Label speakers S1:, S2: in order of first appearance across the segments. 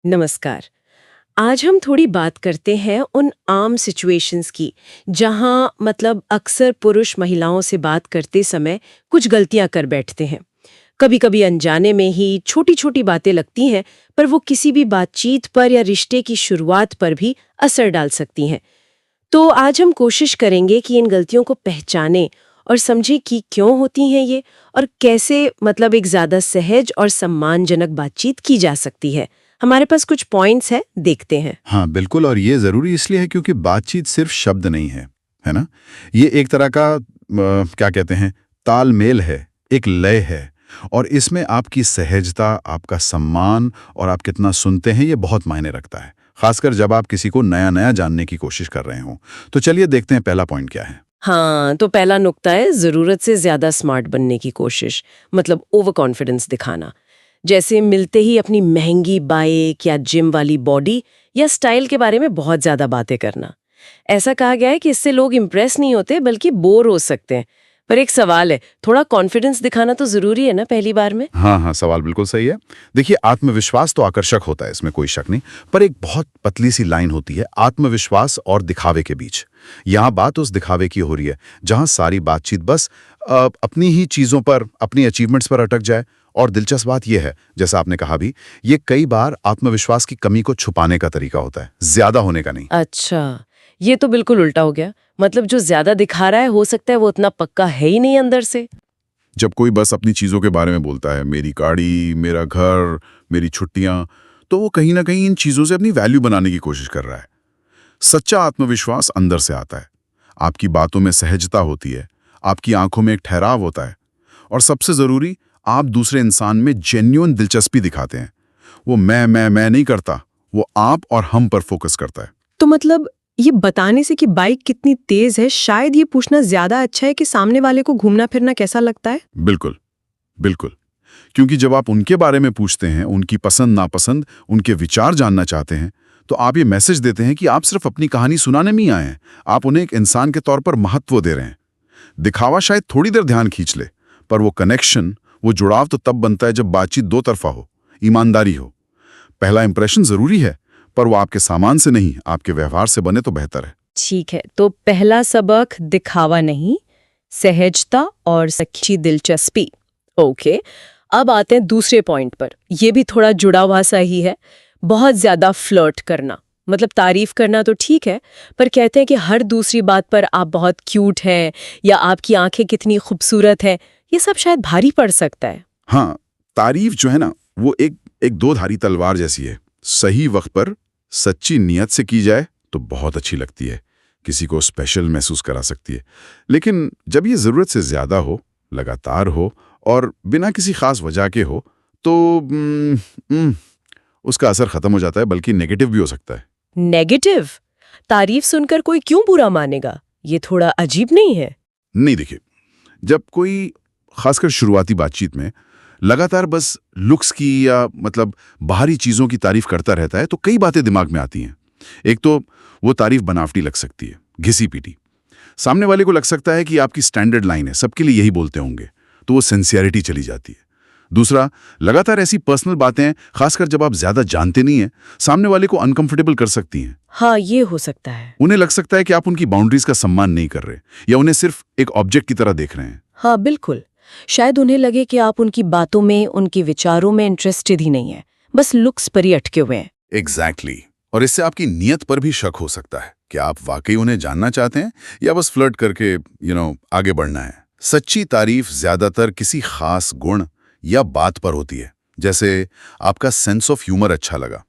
S1: नमस्कार। आज हम थोड़ी बात करते हैं उन आम सिचुएशंस की जहां अक्सर पुरुष महिलाओं से बात करते समय कुछ गलतियां कर बैठते हैं। कभी-कभी अनजाने में ही छोटी-छोटी बातें लगती हैं, पर वो किसी भी बातचीत पर या रिश्ते की शुरुआत पर भी असर डाल सकती हैं। तो आज हम कोशिश करेंगे कि इन गलतियों को पहचानें और समझें कि क्यों होती हैं ये और कैसे एक ज्यादा सहज और सम्मानजनक बातचीत की जा सकती है। हमारे पास कुछ पॉइंट्स हैं, देखते हैं।
S2: हाँ, बिल्कुल। और ये ज़रूरी इसलिए है क्योंकि बातचीत सिर्फ शब्द नहीं है ना? ये एक तरह का क्या कहते हैं, तालमेल है, एक लय है। और इसमें आपकी सहजता, आपका सम्मान और आप कितना सुनते हैं, ये बहुत मायने रखता है। खासकर जब आप किसी को नया-नया जानने की कोशिश कर रहे हों। तो चलिए देखते हैं पहला पॉइंट क्या है।
S1: हाँ, तो पहला नुक्ता है जरूरत से ज्यादा स्मार्ट बनने की कोशिश, ओवर कॉन्फिडेंस दिखाना। जैसे मिलते ही अपनी महंगी बाइक या जिम वाली बॉडी या स्टाइल के बारे में बहुत ज्यादा बातें करना। ऐसा कहा गया है कि इससे लोग इम्प्रेस नहीं होते बल्कि बोर हो सकते हैं। पर एक सवाल है, थोड़ा कॉन्फिडेंस दिखाना तो जरूरी है ना पहली बार में?
S2: हाँ, सवाल बिल्कुल सही है। देखिए, आत्मविश्वास तो आकर्षक होता है, इसमें कोई शक नहीं। पर एक बहुत पतली सी लाइन होती है आत्मविश्वास और दिखावे के बीच। यहाँ बात उस दिखावे की हो रही है जहाँ सारी बातचीत बस अपनी ही चीजों पर, अपनी अचीवमेंट्स पर अटक जाए। और दिलचस्प बात यह है, जैसा आपने कहा भी, ये कई बार आत्मविश्वास की कमी को छुपाने का तरीका होता है, ज्यादा होने का नहीं।
S1: अच्छा, ये तो बिल्कुल उल्टा हो गया। जो ज्यादा दिखा रहा है हो सकता है वो उतना पक्का है ही नहीं अंदर से।
S2: जब कोई बस अपनी चीजों के बारे में बोलता है, मेरी गाड़ी, मेरा घर, मेरी छुट्टियां, तो वो कहीं ना कहीं इन चीजों से अपनी वैल्यू बनाने की कोशिश कर रहा है। सच्चा आत्मविश्वास अंदर से आता है। आपकी बातों में सहजता होती है, आपकी आंखों में एक ठहराव होता है, और सबसे जरूरी, आप दूसरे इंसान में जेन्युइन दिलचस्पी दिखाते हैं। वो मैं नहीं करता, वो आप और हम पर फोकस करता है।
S1: तो ये बताने से कि बाइक कितनी तेज है, शायद ये पूछना ज्यादा अच्छा है कि सामने वाले को घूमना फिरना कैसा लगता है।
S2: बिल्कुल, बिल्कुल। क्योंकि जब आप उनके बारे में पूछते हैं, उनकी पसंद नापसंद, उनके विचार जानना चाहते हैं, तो आप ये मैसेज देते हैं कि आप सिर्फ अपनी कहानी सुनाने में ही आए हैं, आप उन्हें एक इंसान के तौर पर महत्व दे रहे हैं। दिखावा शायद थोड़ी देर ध्यान खींच ले, पर वो कनेक्शन, वो जुड़ाव तो तब बनता है जब बातचीत दो तरफा हो, ईमानदारी हो। पहला इंप्रेशन जरूरी है, पर वो आपके सामान से नहीं, आपके व्यवहार से बने तो बेहतर है।
S1: ठीक है, तो पहला सबक दिखावा नहीं, सहजता और सच्ची दिलचस्पी। ओके, अब आते हैं दूसरे पॉइंट पर। ये भी थोड़ा जुड़ा हुआ सा ही है। बहुत ज्यादा फ्लर्ट करना, तारीफ करना तो ठीक है, पर कहते हैं कि हर दूसरी बात पर आप बहुत क्यूट हैं या आपकी आंखें कितनी खूबसूरत हैं, ये सब शायद भारी पड़ सकता है।
S2: हाँ, तारीफ जो है ना, वो एक दो धारी तलवार जैसी है। सही वक्त पर सच्ची नियत से की जाए तो बहुत अच्छी लगती है, किसी को स्पेशल महसूस करा सकती है। लेकिन जब ये जरूरत से ज्यादा हो, लगातार हो और बिना किसी खास वजह के हो, तो उसका असर खत्म हो जाता है, बल्कि नेगेटिव भी हो सकता है।
S1: नेगेटिव? तारीफ सुनकर कोई क्यों बुरा मानेगा? ये थोड़ा अजीब नहीं है?
S2: नहीं, देखिए, जब कोई, खासकर शुरुआती बातचीत में, लगातार बस लुक्स की या बाहरी चीजों की तारीफ करता रहता है, तो कई बातें दिमाग में आती हैं। एक तो वो तारीफ बनावटी लग सकती है, घिसी पीटी। सामने वाले को लग सकता है कि आपकी स्टैंडर्ड लाइन है, सबके लिए यही बोलते होंगे, तो वो सिंसियरिटी चली जाती है। दूसरा, लगातार ऐसी पर्सनल बातें, खासकर जब आप ज्यादा जानते नहीं हैं, सामने वाले को अनकंफर्टेबल कर सकती हैं।
S1: हाँ, ये हो सकता है।
S2: उन्हें लग सकता है कि आप उनकी बाउंड्रीज का सम्मान नहीं कर रहे या उन्हें सिर्फ एक ऑब्जेक्ट की तरह देख रहे हैं।
S1: हाँ, बिल्कुल। शायद उन्हें लगे कि आप उनकी बातों में, उनके विचारों में इंटरेस्टेड ही नहीं है, बस लुक्स पर ही अटके हुए हैं।
S2: एग्जैक्टली। और इससे आपकी नीयत पर भी शक हो सकता है कि आप वाकई उन्हें जानना चाहते हैं या बस फ्लर्ट करके आगे बढ़ना है। सच्ची तारीफ ज्यादातर किसी खास गुण या बात पर होती है, जैसे आपका सेंस ऑफ ह्यूमर अच्छा लगा,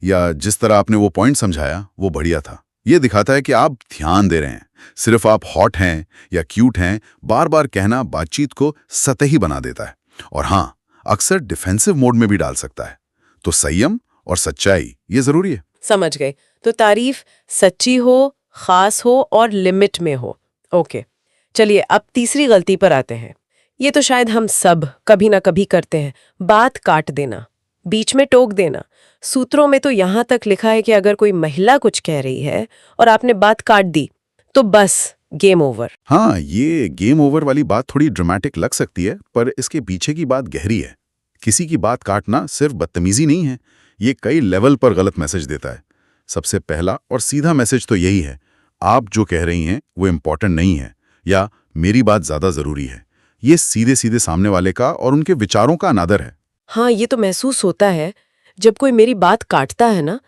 S2: या जिस तरह आपने वो पॉइंट समझाया वो बढ़िया था। ये दिखाता है कि आप ध्यान दे रहे हैं। सिर्फ आप हॉट हैं या क्यूट हैं, बार बार कहना बातचीत को सतही बना देता है, और हाँ, अक्सर डिफेंसिव मोड में भी डाल सकता है। तो संयम और सच्चाई ये जरूरी है।
S1: समझ गए। तो तारीफ सच्ची हो, खास हो और लिमिट में हो। ओके, चलिए अब तीसरी गलती पर आते हैं। ये तो शायद हम सब कभी ना कभी करते हैं, बात काट देना, बीच में टोक देना। सूत्रों में तो यहाँ तक लिखा है कि अगर कोई महिला कुछ कह रही है और आपने बात काट दी, तो बस गेम ओवर।
S2: हाँ, ये गेम ओवर वाली बात थोड़ी ड्रामेटिक लग सकती है, पर इसके पीछे की बात गहरी है। किसी की बात काटना सिर्फ बदतमीजी नहीं है, ये कई लेवल पर गलत मैसेज देता है। सबसे पहला और सीधा मैसेज तो यही है, आप जो कह रही हैं वो इम्पॉर्टेंट नहीं है, या मेरी बात ज़्यादा ज़रूरी है। ये सीधे सीधे सामने वाले का और उनके विचारों का अनादर है।
S1: हाँ, ये तो महसूस होता है। जब कोई मेरी बात काटता है ना,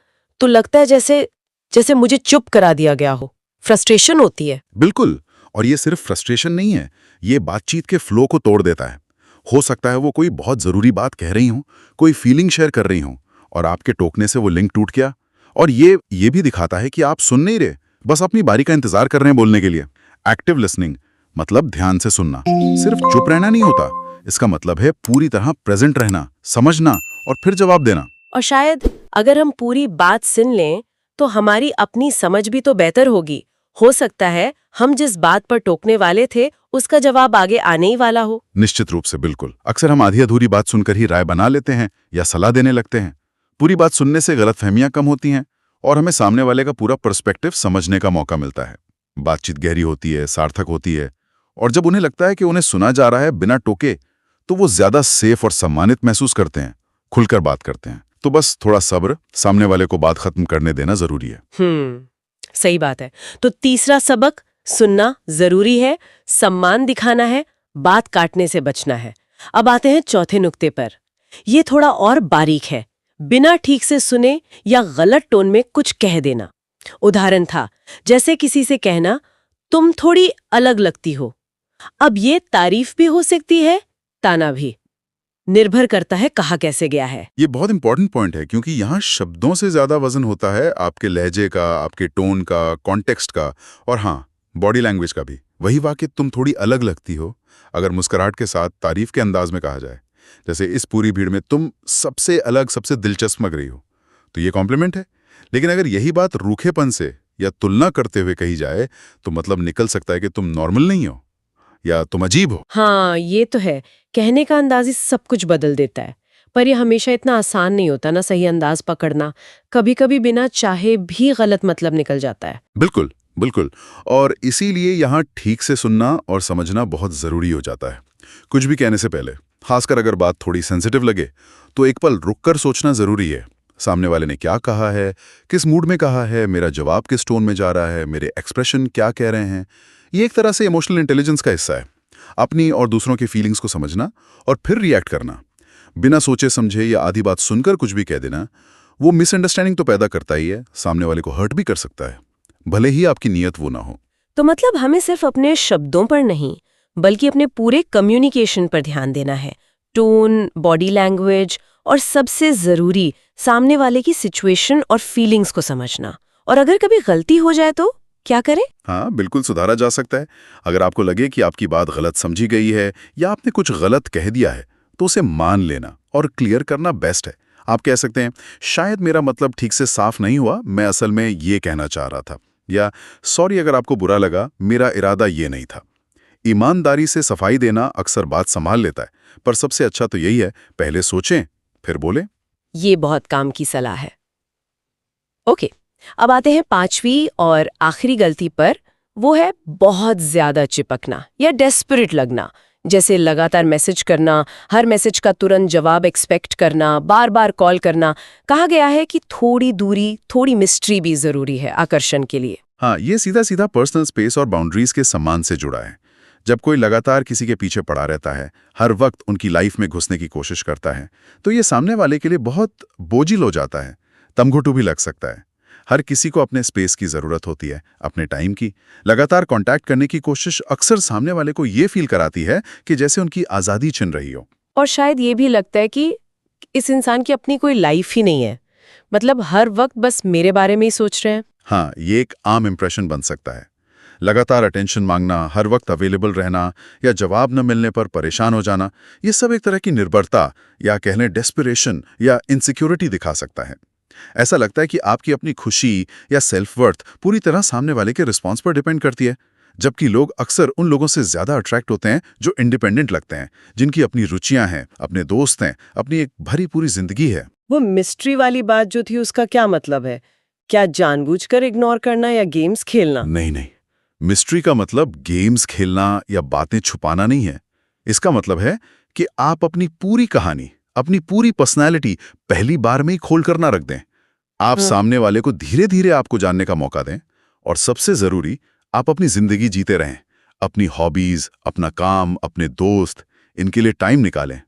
S1: तो लगता है जैसे जैसे मुझे चुप करा दिया गया हो। फ्रस्ट्रेशन होती है।
S2: बिल्कुल। और ये सिर्फ फ्रस्ट्रेशन नहीं है, ये बातचीत के फ्लो को तोड़ देता है। हो सकता है वो कोई बहुत ज़रूरी बात कह रही हो, कोई फीलिंग शेयर कर रही हो, और आपके टोकने से वो लिंक टूट गया। और ये भी दिखाता है कि आप सुन नहीं रहे, बस अपनी बारी का इंतजार कर रहे हैं बोलने के लिए। एक्टिव लिसनिंग मतलब ध्यान से सुनना, सिर्फ चुप रहना नहीं होता। इसका मतलब है पूरी तरह प्रेजेंट रहना, समझना और फिर जवाब देना।
S1: और शायद अगर हम पूरी बात सुन लें तो हमारी अपनी समझ भी तो बेहतर होगी। हो सकता है हम जिस बात पर टोकने वाले थे उसका जवाब आगे आने ही वाला हो।
S2: निश्चित रूप से, बिल्कुल। अक्सर हम आधी अधूरी बात सुनकर ही राय बना लेते हैं या सलाह देने लगते हैं। पूरी बात सुनने से गलतफहमियां कम होती हैं और हमें सामने वाले का पूरा पर्सपेक्टिव समझने का मौका मिलता है। बातचीत गहरी होती है, सार्थक होती है, और जब उन्हें लगता है कि उन्हें सुना जा रहा है बिना टोके, तो वो ज्यादा सेफ और सम्मानित महसूस करते हैं, खुलकर बात करते हैं। तो बस थोड़ा सब्र, सामने वाले को बात खत्म करने देना जरूरी है।
S1: सही बात है। तो तीसरा सबक, सुनना जरूरी है, सम्मान दिखाना है, बात काटने से बचना है। अब आते हैं चौथे नुक्ते पर। ये थोड़ा और बारीक है, बिना ठीक से सुने या गलत टोन में कुछ कह देना। उदाहरण था, जैसे किसी से कहना, तुम थोड़ी अलग लगती हो। अब ये तारीफ भी हो सकती है, ताना भी। निर्भर करता है कहा कैसे गया है।
S2: ये बहुत इंपॉर्टेंट पॉइंट है, क्योंकि यहाँ शब्दों से ज्यादा वजन होता है आपके लहजे का, आपके टोन का, कॉन्टेक्स्ट का, और हाँ, बॉडी लैंग्वेज का भी। वही वाक्य तुम थोड़ी अलग लगती हो अगर मुस्कुराहट के साथ तारीफ के अंदाज में कहा जाए, जैसे इस पूरी भीड़ में तुम सबसे अलग, सबसे दिलचस्प लग रही हो, तो ये कॉम्प्लीमेंट है। लेकिन अगर यही बात रूखेपन से या तुलना करते हुए कही जाए, तो मतलब निकल सकता है कि तुम नॉर्मल नहीं हो या तुम अजीब हो।
S1: हाँ, ये तो है। कहने का अंदाज ही सब कुछ बदल देता है। पर ये हमेशा इतना आसान नहीं होता ना, सही अंदाज पकड़ना। कभी कभी बिना चाहे भी गलत मतलब निकल जाता है।
S2: बिल्कुल, बिल्कुल। और इसीलिए यहाँ ठीक से सुनना और समझना बहुत जरूरी हो जाता है। कुछ भी कहने से पहले, खासकर अगर बात थोड़ी सेंसिटिव लगे, तो एक पल रुककर सोचना जरूरी है। सामने वाले ने क्या कहा है, किस मूड में कहा है, मेरा जवाब किस टोन में जा रहा है, मेरे एक्सप्रेशन क्या कह रहे हैं। ये एक तरह से इमोशनल इंटेलिजेंस का हिस्सा है, अपनी और दूसरों की फीलिंग्स को समझना और फिर रिएक्ट करना। बिना सोचे समझे या आधी बात सुनकर कुछ भी कह देना, वो मिसअंडरस्टैंडिंग तो पैदा करता ही है, सामने वाले को हर्ट भी कर सकता है, भले ही आपकी नीयत वो ना हो।
S1: तो मतलब हमें सिर्फ अपने शब्दों पर नहीं, बल्कि अपने पूरे कम्युनिकेशन पर ध्यान देना है। टोन, बॉडी लैंग्वेज और सबसे जरूरी, सामने वाले की सिचुएशन और फीलिंग्स को समझना। और अगर कभी गलती हो जाए तो क्या करें?
S2: हाँ, बिल्कुल सुधारा जा सकता है। अगर आपको लगे कि आपकी बात गलत समझी गई है या आपने कुछ गलत कह दिया है, तो उसे मान लेना और क्लियर करना बेस्ट है। आप कह सकते हैं, शायद मेरा मतलब ठीक से साफ नहीं हुआ, मैं असल में ये कहना चाह रहा था, या सॉरी अगर आपको बुरा लगा, मेरा इरादा ये नहीं था। ईमानदारी से सफाई देना अक्सर बात संभाल लेता है, पर सबसे अच्छा तो यही है, पहले सोचें फिर बोलें।
S1: ये बहुत काम की सलाह है। ओके, अब आते हैं पांचवी और आखिरी गलती पर। वो है बहुत ज्यादा चिपकना या डेस्परेट लगना। जैसे लगातार मैसेज करना, हर मैसेज का तुरंत जवाब एक्सपेक्ट करना, बार बार कॉल करना। कहा गया है कि थोड़ी दूरी, थोड़ी मिस्ट्री भी जरूरी है आकर्षण के लिए।
S2: हाँ, ये सीधा सीधा पर्सनल स्पेस और बाउंड्रीज के सम्मान से जुड़ा है। जब कोई लगातार किसी के पीछे पड़ा रहता है, हर वक्त उनकी लाइफ में घुसने की कोशिश करता है, तो ये सामने वाले के लिए बहुत बोझिल हो जाता है, तमघुटू भी लग सकता है। हर किसी को अपने स्पेस की जरूरत होती है, अपने टाइम की। लगातार कांटेक्ट करने की कोशिश अक्सर सामने वाले को ये फील कराती है कि जैसे उनकी आज़ादी छिन रही हो।
S1: और शायद ये भी लगता है कि इस इंसान की अपनी कोई लाइफ ही नहीं है, मतलब हर वक्त बस मेरे बारे में ही सोच रहे हैं।
S2: हाँ, ये एक आम इंप्रेशन बन सकता है। लगातार अटेंशन मांगना, हर वक्त अवेलेबल रहना या जवाब न मिलने पर परेशान हो जाना, ये सब एक तरह की निर्भरता या कह लें डेस्परेशन या इनसिक्योरिटी दिखा सकता है। ऐसा लगता है कि आपकी अपनी खुशी या सेल्फ वर्थ पूरी तरह सामने वाले के रिस्पॉन्स पर डिपेंड करती है, जबकि लोग अक्सर उन लोगों से ज्यादा अट्रैक्ट होते हैं जो इंडिपेंडेंट लगते हैं, जिनकी अपनी रुचियां हैं, अपने दोस्त हैं, अपनी एक भरी पूरी जिंदगी है।
S1: वो मिस्ट्री वाली बात जो थी उसका क्या मतलब है? क्या जानबूझकर इग्नोर करना या गेम्स खेलना?
S2: नहीं, मिस्ट्री का मतलब गेम्स खेलना या बातें छुपाना नहीं है। इसका मतलब है कि आप अपनी पूरी कहानी, अपनी पूरी पर्सनैलिटी पहली बार में ही खोल कर ना रख दें। आप सामने वाले को धीरे धीरे आपको जानने का मौका दें। और सबसे जरूरी, आप अपनी जिंदगी जीते रहें। अपनी हॉबीज, अपना काम, अपने दोस्त, इनके लिए टाइम निकालें।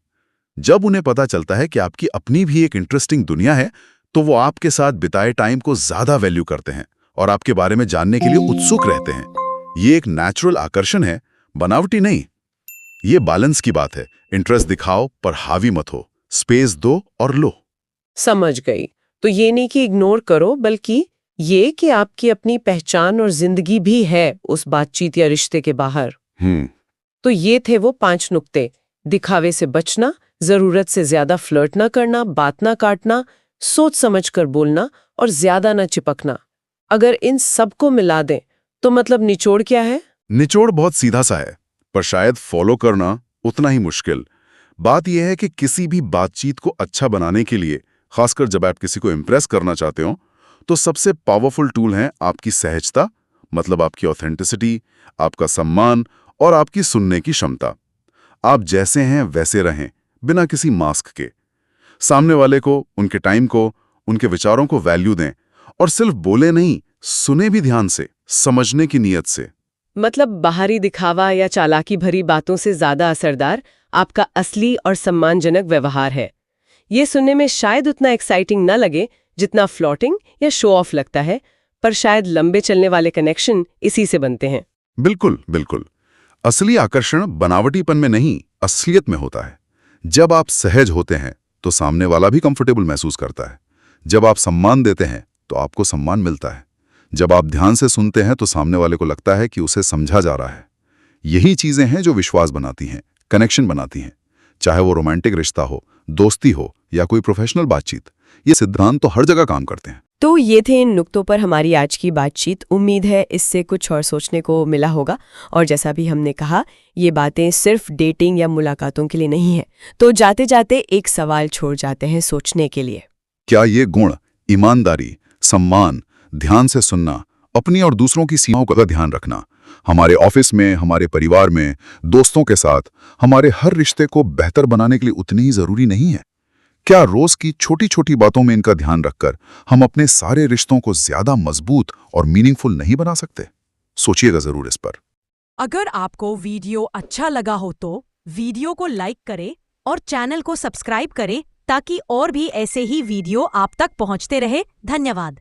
S2: जब उन्हें पता चलता है कि आपकी अपनी भी एक इंटरेस्टिंग दुनिया है, तो वो आपके साथ बिताए टाइम को ज्यादा वैल्यू करते हैं और आपके बारे में जानने के लिए उत्सुक रहते हैं। ये एक नेचुरल आकर्षण है, बनावटी नहीं। ये बैलेंस की बात है। इंटरेस्ट दिखाओ पर हावी मत हो, स्पेस दो और लो।
S1: समझ गई। तो ये नहीं कि इग्नोर करो, बल्कि ये कि आपकी अपनी पहचान और जिंदगी भी है उस बातचीत या रिश्ते के बाहर। तो ये थे वो 5 नुक्ते। दिखावे से बचना, जरूरत से ज्यादा फ्लर्ट ना करना, बात ना काटना, सोच समझ कर बोलना और ज्यादा ना चिपकना। अगर इन सबको मिला दें तो मतलब निचोड़ क्या है?
S2: निचोड़ बहुत सीधा सा है, पर शायद फॉलो करना उतना ही मुश्किल। बात यह है कि किसी भी बातचीत को अच्छा बनाने के लिए, खासकर जब आप किसी को इम्प्रेस करना चाहते हो, तो सबसे पावरफुल टूल है आपकी सहजता, मतलब आपकी ऑथेंटिसिटी, आपका सम्मान और आपकी सुनने की क्षमता। आप जैसे हैं वैसे रहें, बिना किसी मास्क के। सामने वाले को, उनके टाइम को, उनके विचारों को वैल्यू दें और सिर्फ बोले नहीं, सुने भी ध्यान से, समझने की नीयत से।
S1: मतलब बाहरी दिखावा या चालाकी भरी बातों से ज्यादा असरदार आपका असली और सम्मानजनक व्यवहार है। ये सुनने में शायद उतना एक्साइटिंग न लगे जितना फ्लॉटिंग या शो ऑफ लगता है, पर शायद लंबे चलने वाले कनेक्शन इसी से बनते हैं।
S2: बिल्कुल बिल्कुल। असली आकर्षण बनावटीपन में नहीं, असलियत में होता है। जब आप सहज होते हैं तो सामने वाला भी कंफर्टेबल महसूस करता है। जब आप सम्मान देते हैं तो आपको सम्मान मिलता है। जब आप ध्यान से सुनते हैं तो सामने वाले को लगता है कि उसे समझा जा रहा है। यही चीजें हैं जो विश्वास बनाती हैं, कनेक्शन बनाती हैं। चाहे वो रोमांटिक रिश्ता हो, दोस्ती हो या कोई प्रोफेशनल बातचीत, ये सिद्धांत तो हर जगह काम करते हैं।
S1: तो ये थे इन नुक्तों पर हमारी आज की बातचीत। उम्मीद है इससे कुछ और सोचने को मिला होगा। और जैसा भी हमने कहा, ये बातें सिर्फ डेटिंग या मुलाकातों के लिए नहीं है। तो जाते जाते एक सवाल छोड़ जाते हैं सोचने के लिए।
S2: क्या ये गुण, ईमानदारी, सम्मान, ध्यान से सुनना, अपनी और दूसरों की सीमाओं का ध्यान रखना, हमारे ऑफिस में, हमारे परिवार में, दोस्तों के साथ, हमारे हर रिश्ते को बेहतर बनाने के लिए उतनी ही जरूरी नहीं है? क्या रोज की छोटी छोटी बातों में इनका ध्यान रखकर हम अपने सारे रिश्तों को ज्यादा मजबूत और मीनिंगफुल नहीं बना सकते? सोचिएगा जरूर इस पर।
S3: अगर आपको वीडियो अच्छा लगा हो तो वीडियो को लाइक करें और चैनल को सब्सक्राइब करें ताकि और भी ऐसे ही वीडियो आप तक पहुंचते रहे। धन्यवाद।